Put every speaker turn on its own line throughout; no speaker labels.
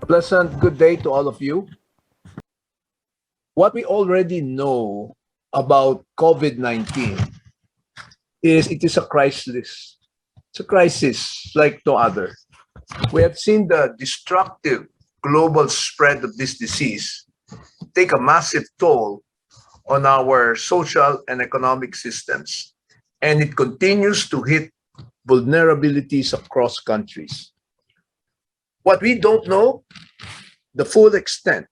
Pleasant good day to all of you. What we already know about COVID-19 is it is a crisis. It's a crisis like no other. We have seen the destructive global spread of this disease take a massive toll on our social and economic systems, and it continues to hit vulnerabilities across countries. What we don't know, the full extent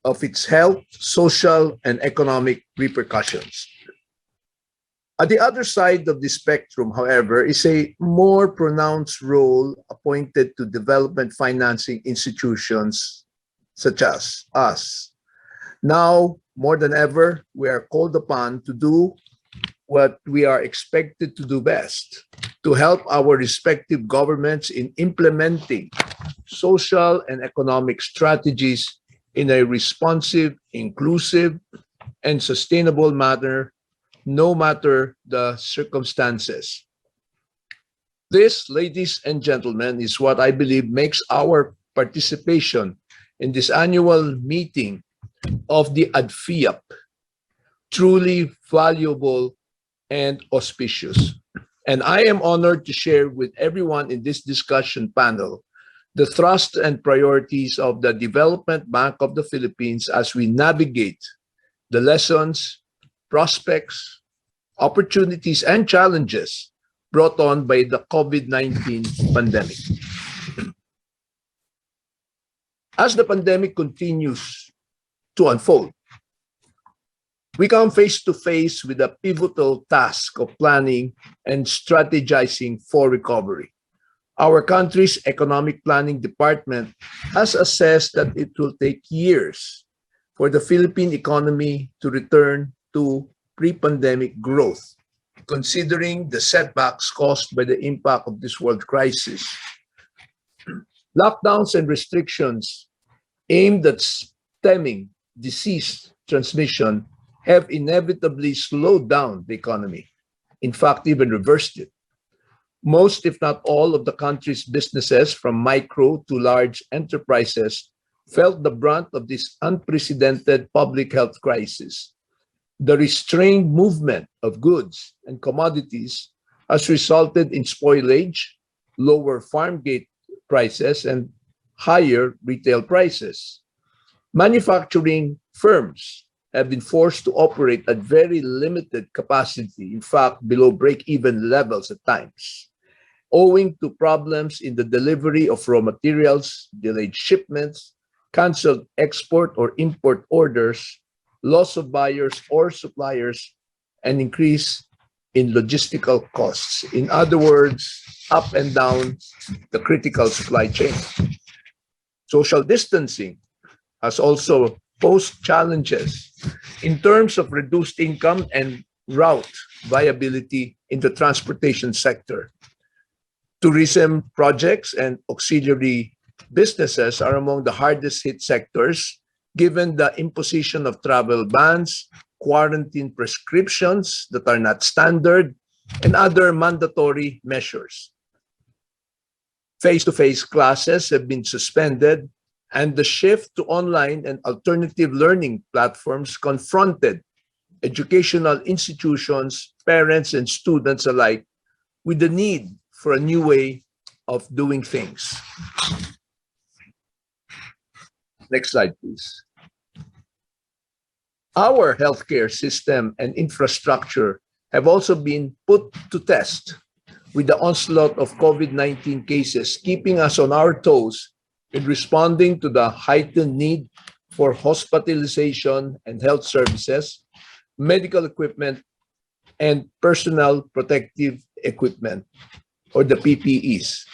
of its health, social, and economic repercussions. At the other side of the spectrum, however, is a more pronounced role appointed to development financing institutions such as us. Now, more than ever, we are called upon to do what we are expected to do best to help our respective governments in implementing social and economic strategies in a responsive, inclusive, and sustainable manner, no matter the circumstances. This, ladies and gentlemen, is what I believe makes our participation in this annual meeting of the ADFIAP truly valuable and auspicious. And I am honored to share with everyone in this discussion panel the thrust and priorities of the Development Bank of the Philippines as we navigate the lessons, prospects, opportunities, and challenges brought on by the COVID-19 pandemic. As the pandemic continues to unfold, we come face to face with a pivotal task of planning and strategizing for recovery. Our country's economic planning department has assessed that it will take years for the Philippine economy to return to pre-pandemic growth, considering the setbacks caused by the impact of this world crisis. Lockdowns and restrictions aimed at stemming disease transmission have inevitably slowed down the economy, in fact, even reversed it. Most, if not all, of the country's businesses, from micro to large enterprises, felt the brunt of this unprecedented public health crisis. The restrained movement of goods and commodities has resulted in spoilage, lower farm gate prices, and higher retail prices. Manufacturing firms have been forced to operate at very limited capacity, in fact, below break-even levels at times, owing to problems in the delivery of raw materials, delayed shipments, canceled export or import orders, loss of buyers or suppliers, and increase in logistical costs. In other words, up and down the critical supply chain. Social distancing has also posed challenges in terms of reduced income and route viability in the transportation sector. Tourism projects and auxiliary businesses are among the hardest hit sectors given the imposition of travel bans, quarantine prescriptions that are not standard, and other mandatory measures. Face-to-face classes have been suspended, and the shift to online and alternative learning platforms confronted educational institutions, parents, and students alike with the need for a new way of doing things. Next slide, please. Our healthcare system and infrastructure have also been put to test with the onslaught of COVID-19 cases, keeping us on our toes in responding to the heightened need for hospitalization and health services, medical equipment, and personal protective equipment, or the PPEs.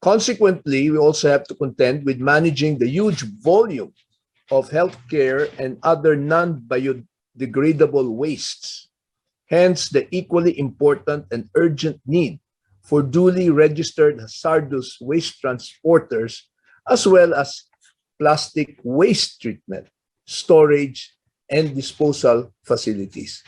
Consequently, we also have to contend with managing the huge volume of healthcare and other non-biodegradable wastes. Hence, the equally important and urgent need for duly registered hazardous waste transporters, as well as plastic waste treatment, storage, and disposal facilities.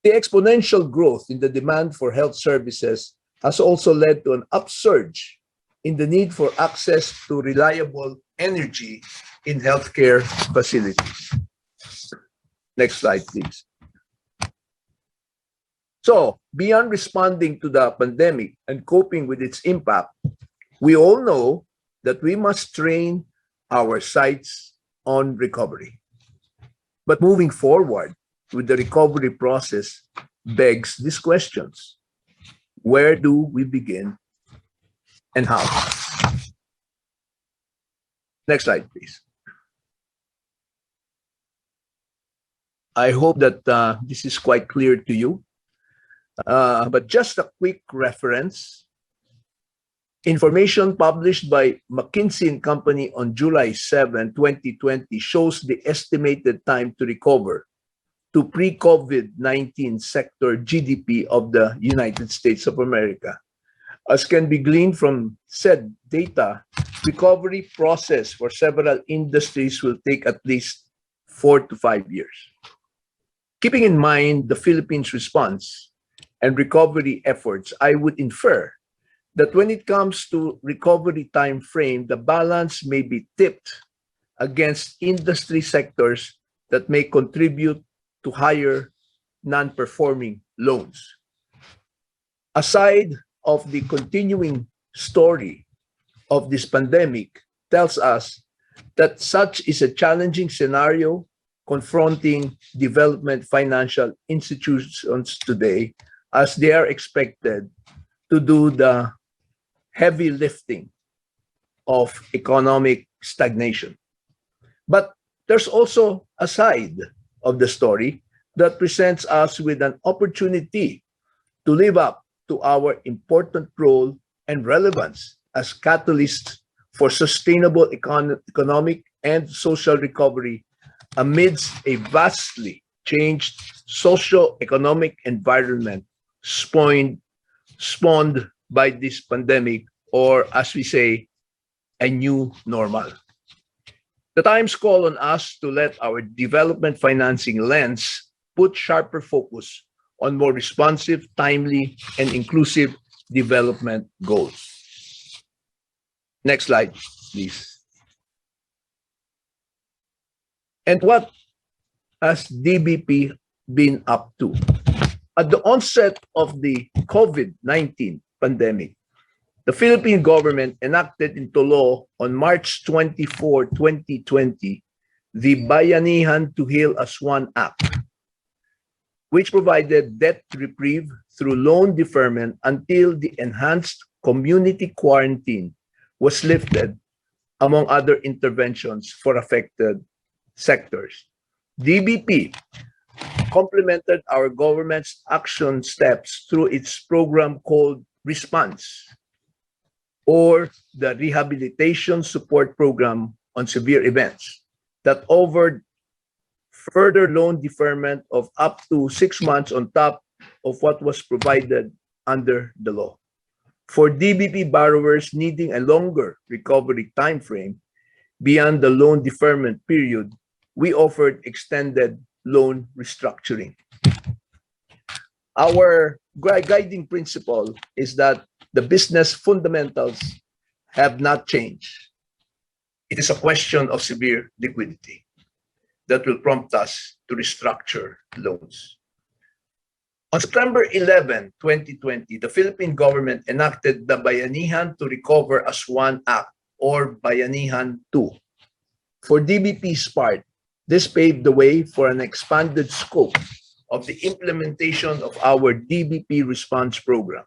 The exponential growth in the demand for health services has also led to an upsurge in the need for access to reliable energy in healthcare facilities. Next slide, please. So, beyond responding to the pandemic and coping with its impact, we all know that we must train our sights on recovery. But moving forward with the recovery process begs these questions. Where do we begin and how? Next slide, please. I hope that this is quite clear to you. But just a quick reference. Information published by McKinsey & Company on July 7, 2020 shows the estimated time to recover to pre-COVID-19 sector GDP of the United States of America. As can be gleaned from said data, recovery process for several industries will take at least 4 to 5 years. Keeping in mind the Philippines' response and recovery efforts, I would infer that when it comes to recovery time frame, the balance may be tipped against industry sectors that may contribute to higher non-performing loans. Aside of the continuing story of this pandemic tells us that such is a challenging scenario confronting development financial institutions today, as they are expected to do the heavy lifting of economic stagnation. But there's also a side of the story that presents us with an opportunity to live up to our important role and relevance as catalysts for sustainable economic and social recovery amidst a vastly changed socio-economic environment spawned by this pandemic, or as we say, a new normal. The times call on us to let our development financing lens put sharper focus on more responsive, timely, and inclusive development goals. Next slide, please. And what has DBP been up to? At the onset of the COVID-19 pandemic, the Philippine government enacted into law on March 24, 2020, the Bayanihan to Heal as One Act, which provided debt reprieve through loan deferment until the enhanced community quarantine was lifted, among other interventions for affected sectors. DBP complemented our government's action steps through its program called Response, or the Rehabilitation Support Program on Severe Events, that offered further loan deferment of up to 6 months on top of what was provided under the law. For DBP borrowers needing a longer recovery timeframe beyond the loan deferment period, we offered extended loan restructuring. Our guiding principle is that the business fundamentals have not changed. It is a question of severe liquidity that will prompt us to restructure loans. On September 11, 2020, the Philippine government enacted the Bayanihan to Recover as One Act, or Bayanihan 2. For DBP's part, this paved the way for an expanded scope of the implementation of our DBP response program.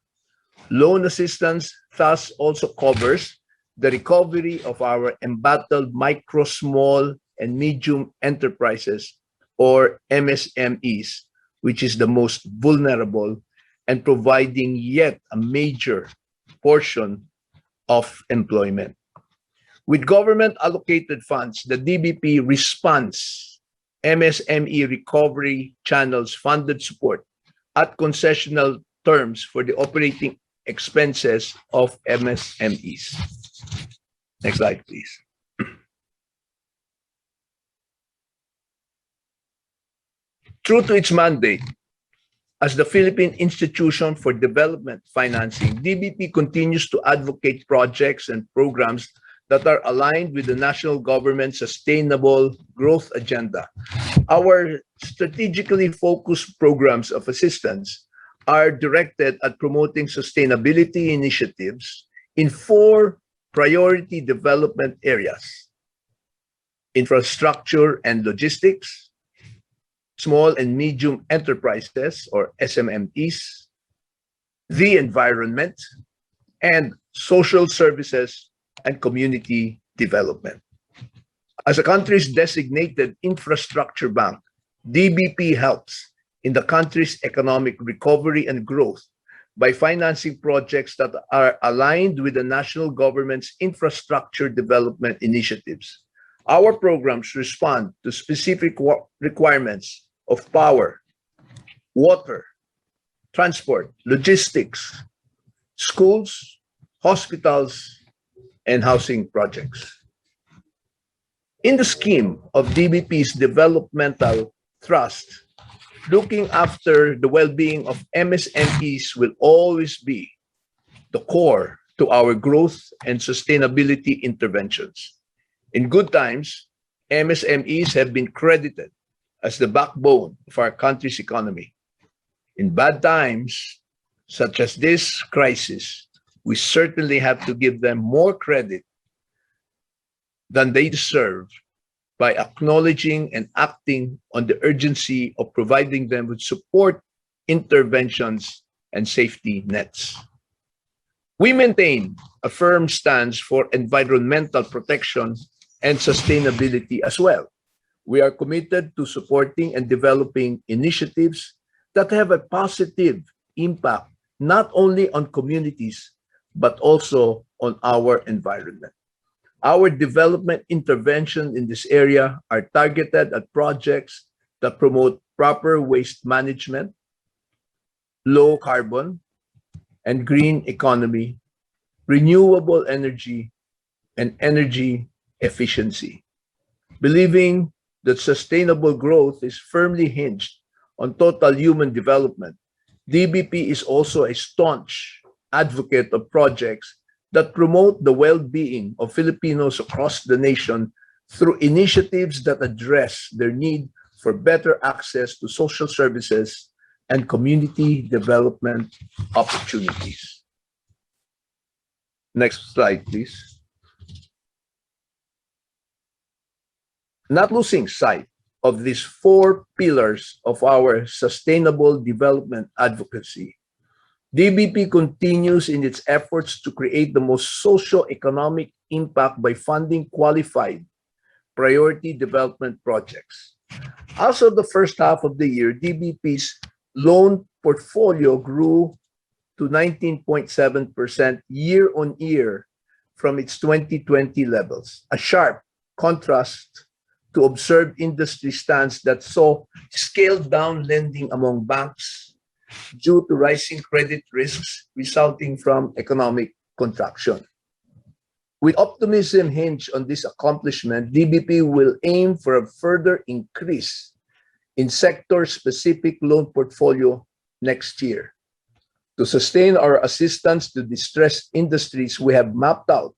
Loan assistance thus also covers the recovery of our embattled micro, small, and medium enterprises, or MSMEs, which is the most vulnerable and providing yet a major portion of employment. With government allocated funds, the DBP Response MSME recovery channels funded support at concessional terms for the operating expenses of MSMEs. Next slide, please. True to its mandate, As the Philippine Institution for Development Financing, DBP continues to advocate projects and programs that are aligned with the national government's sustainable growth agenda. Our strategically focused programs of assistance are directed at promoting sustainability initiatives in four priority development areas: infrastructure and logistics, small and medium enterprises or SMMEs, the environment, and social services and community development. As a country's designated infrastructure bank, DBP helps in the country's economic recovery and growth by financing projects that are aligned with the national government's infrastructure development initiatives. Our programs respond to specific requirements of power, water, transport, logistics, schools, hospitals, and housing projects. In the scheme of DBP's developmental thrust, looking after the well-being of MSMEs will always be the core to our growth and sustainability interventions. In good times, MSMEs have been credited as the backbone of our country's economy. In bad times, such as this crisis, we certainly have to give them more credit than they deserve by acknowledging and acting on the urgency of providing them with support, interventions, and safety nets. We maintain a firm stance for environmental protection and sustainability as well. We are committed to supporting and developing initiatives that have a positive impact not only on communities, but also on our environment. Our development intervention in this area are targeted at projects that promote proper waste management, low carbon and green economy, renewable energy, and energy efficiency. Believing that sustainable growth is firmly hinged on total human development, DBP is also a staunch advocate of projects that promote the well-being of Filipinos across the nation through initiatives that address their need for better access to social services and community development opportunities. Next slide, please. Not losing sight of these four pillars of our sustainable development advocacy, DBP continues in its efforts to create the most socio-economic impact by funding qualified priority development projects. As of the first half of the year, DBP's loan portfolio grew to 19.7% year-on-year from its 2020 levels, a sharp contrast to observed industry stance that saw scaled down lending among banks due to rising credit risks resulting from economic contraction. With optimism hinged on this accomplishment, DBP will aim for a further increase in sector-specific loan portfolio next year. To sustain our assistance to distressed industries, we have mapped out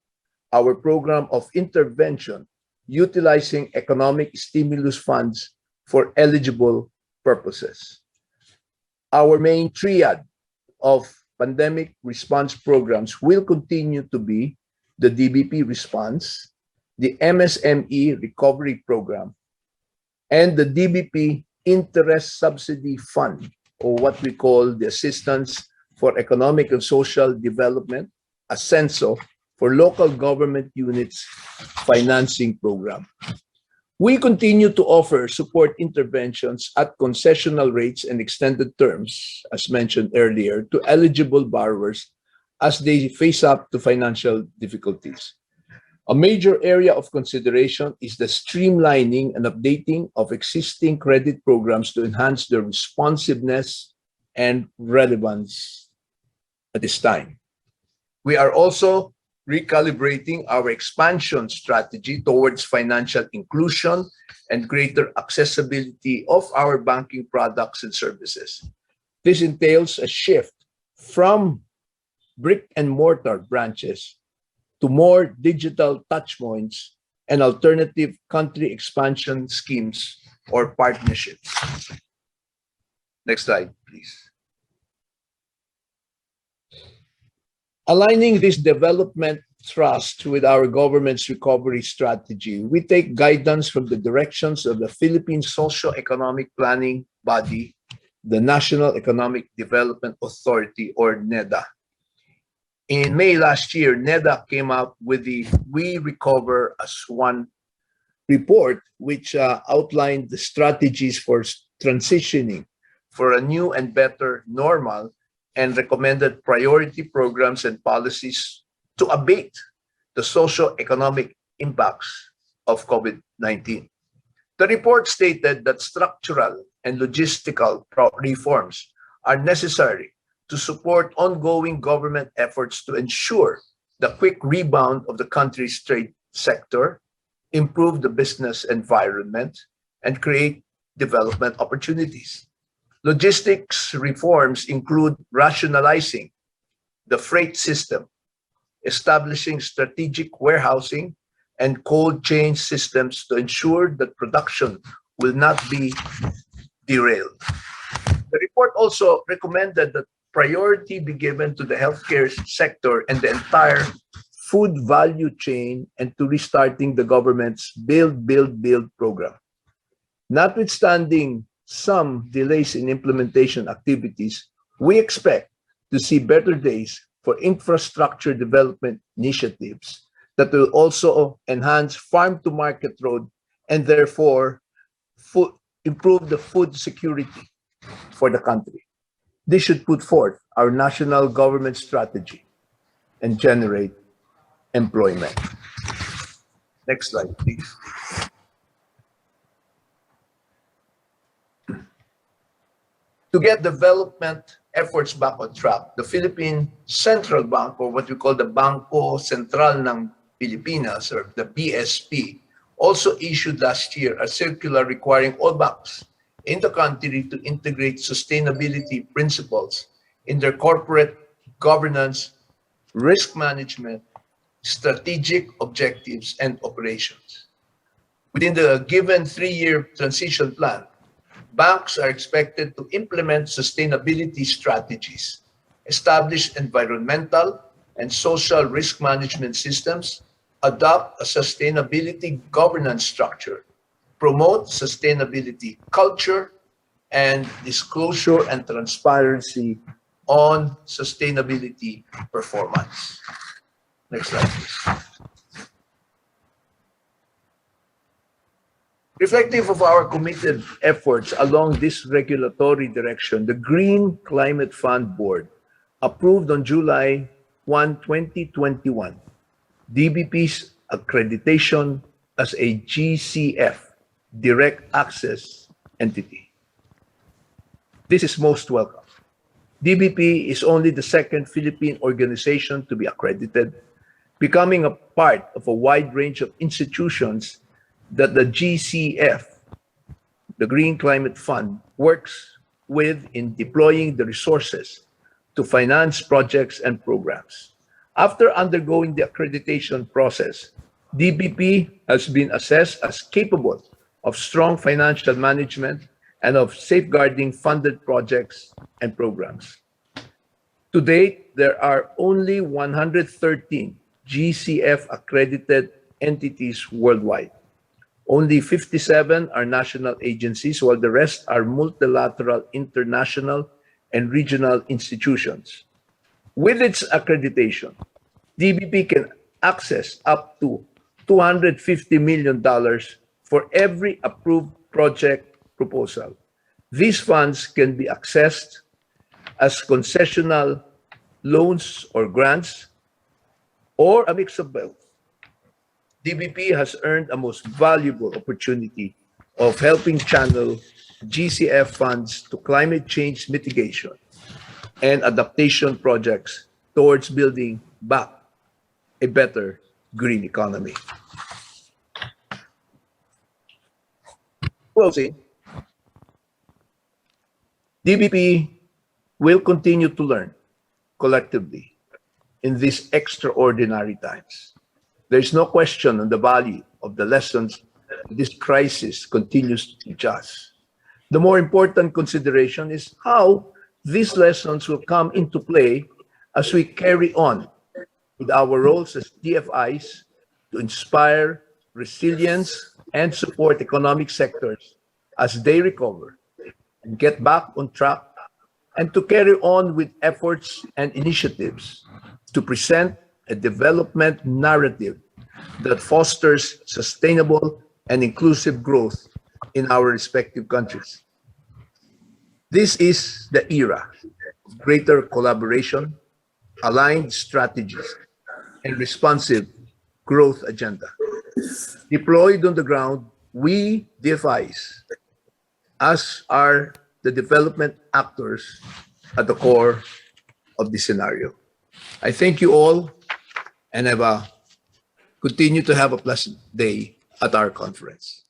our program of intervention utilizing economic stimulus funds for eligible purposes. Our main triad of pandemic response programs will continue to be the DBP Response, the MSME Recovery Program, and the DBP Interest Subsidy Fund, or what we call the Assistance for Economic and Social Development, ASENSO, for local government units financing program. We continue to offer support interventions at concessional rates and extended terms, as mentioned earlier, to eligible borrowers as they face up to financial difficulties. A major area of consideration is the streamlining and updating of existing credit programs to enhance their responsiveness and relevance at this time. We are also recalibrating our expansion strategy towards financial inclusion and greater accessibility of our banking products and services. This entails a shift from brick and mortar branches to more digital touchpoints and alternative country expansion schemes or partnerships. Next slide, please. Aligning this development thrust with our government's recovery strategy, we take guidance from the directions of the Philippine Socio-Economic Planning Body, the National Economic Development Authority, or NEDA. In May last year, NEDA came out with the We Recover as One report, which outlined the strategies for transitioning for a new and better normal and recommended priority programs and policies to abate the socio-economic impacts of COVID-19. The report stated that structural and logistical reforms are necessary to support ongoing government efforts to ensure the quick rebound of the country's trade sector, improve the business environment, and create development opportunities. Logistics reforms include rationalizing the freight system, establishing strategic warehousing and cold chain systems to ensure that production will not be derailed. The report also recommended that priority be given to the healthcare sector and the entire food value chain and to restarting the government's Build program. Notwithstanding some delays in implementation activities, we expect to see better days for infrastructure development initiatives that will also enhance farm-to-market road and therefore improve the food security for the country. This should put forth our national government strategy and generate employment. Next slide, please. To get development efforts back on track, the Philippine Central Bank, or what we call the Bangko Sentral ng Pilipinas, or the BSP, also issued last year a circular requiring all banks in the country to integrate sustainability principles in their corporate governance, risk management, strategic objectives, and operations. Within the given 3-year transition plan, banks are expected to implement sustainability strategies, establish environmental and social risk management systems, adopt a sustainability governance structure, promote sustainability culture, and disclosure and transparency on sustainability performance. Next slide, please. Reflective of our committed efforts along this regulatory direction, the Green Climate Fund Board approved on July 1, 2021, DBP's accreditation as a GCF, Direct Access Entity. This is most welcome. DBP is only the second Philippine organization to be accredited, becoming a part of a wide range of institutions that the GCF, the Green Climate Fund, works with in deploying the resources to finance projects and programs. After undergoing the accreditation process, DBP has been assessed as capable of strong financial management and of safeguarding funded projects and programs. To date, there are only 113 GCF accredited entities worldwide. Only 57 are national agencies, while the rest are multilateral, international, and regional institutions. With its accreditation, DBP can access up to $250 million for every approved project proposal. These funds can be accessed as concessional loans or grants, or a mix of both. DBP has earned a most valuable opportunity of helping channel GCF funds to climate change mitigation and adaptation projects towards building back a better green economy. Closing, DBP will continue to learn collectively in these extraordinary times. There is no question on the value of the lessons this crisis continues to teach us. The more important consideration is how these lessons will come into play as we carry on with our roles as DFIs to inspire resilience and support economic sectors as they recover and get back on track, and to carry on with efforts and initiatives to present a development narrative that fosters sustainable and inclusive growth in our respective countries. This is the era of greater collaboration, aligned strategies, and responsive growth agenda. Deployed on the ground, we DFIs, as are the development actors at the core of this scenario. I thank you all and have continue to have a pleasant day at our conference.